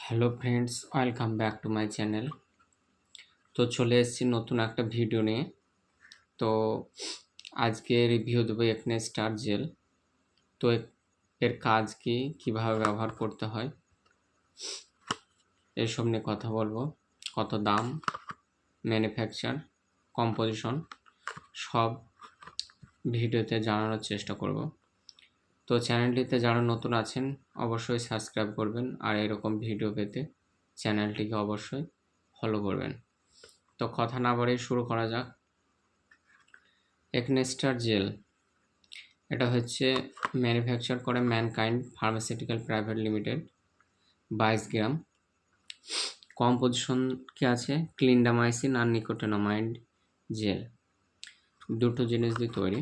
Hello friends, welcome back to my channel. তো চলে এসেছি নতুন একটা ভিডিও নিয়ে। তো আজকে রিভিউ দেবো AcneStar জেল। তো এর কাজ কি, কিভাবে ব্যবহার করতে হয়, এসব নিয়ে কথা বলবো। কত দাম, ম্যানুফ্যাকচার, কম্পোজিশন সব ভিডিওতে জানানোর চেষ্টা করব। তো চ্যানেলটিতে যারা নতুন আছেন অবশ্যই সাবস্ক্রাইব করবেন, আর এরকম ভিডিও পেতে চ্যানেলটিকে অবশ্যই ফলো করবেন। তো কথা না বাড়িয়ে শুরু করা যাক। AcneStar জেল, এটা হচ্ছে ম্যানুফ্যাকচার করে ম্যানকাইন্ড ফার্মাসিউটিক্যাল প্রাইভেট লিমিটেড, 22 গ্রাম। কম্পোজিশন কি আছে? ক্লিন্ডামাইসিন আর নিকোটিনামাইড জেল, দুটো জিনিস দিয়ে তৈরি।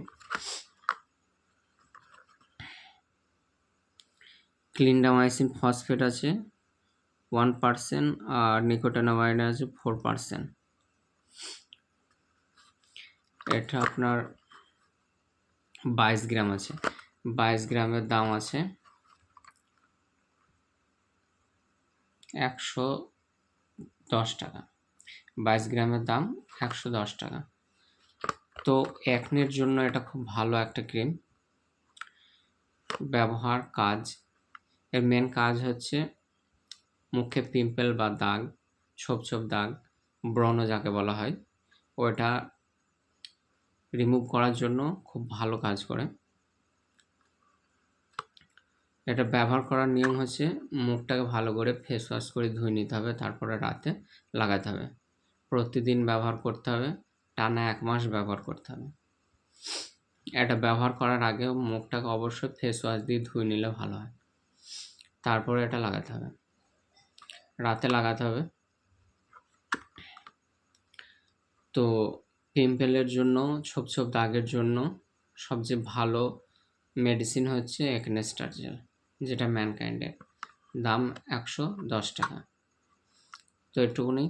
ক্লিন্ডামাইসিন ফসফেট আছে 1% আর নিকোটিনামাইড আছে 4%। এটা আপনার 22 গ্রাম আছে। 22 গ্রামের দাম আছে 110 টাকা। 22 গ্রামের দাম 110 টাকা। তো অ্যাকনের জন্য এটা খুব ভালো একটা ক্রিম। ব্যবহার, কাজ, এর মেন কাজ হচ্ছে মুখে পিম্পল বা দাগ, ছোপ ছোপ দাগ, ব্রণ যাকে বলা হয়, ওটা রিমুভ করার জন্য খুব ভালো কাজ করে। এটা ব্যবহার করার নিয়ম হচ্ছে মুখটাকে ভালো করে ফেস ওয়াশ করে ধুয়ে নিতে হবে, তারপরে রাতে লাগাতে হবে। প্রতিদিন ব্যবহার করতে হবে, টানা 1 মাস ব্যবহার করতে হবে। এটা ব্যবহার করার আগে মুখটাকে অবশ্যই ফেস ওয়াশ দিয়ে ধুয়ে নিলে ভালো হয়। তারপরে এটা লাগাতে হবে, রাতে লাগাতে হবে। তো পিম্পলের জন্য, ছোপ ছোপ দাগের জন্য সবচেয়ে ভালো মেডিসিন হচ্ছে AcneStar জেল, যেটা ম্যানকাইন্ডের। দাম 110 টাকা। তো এটুকুনি।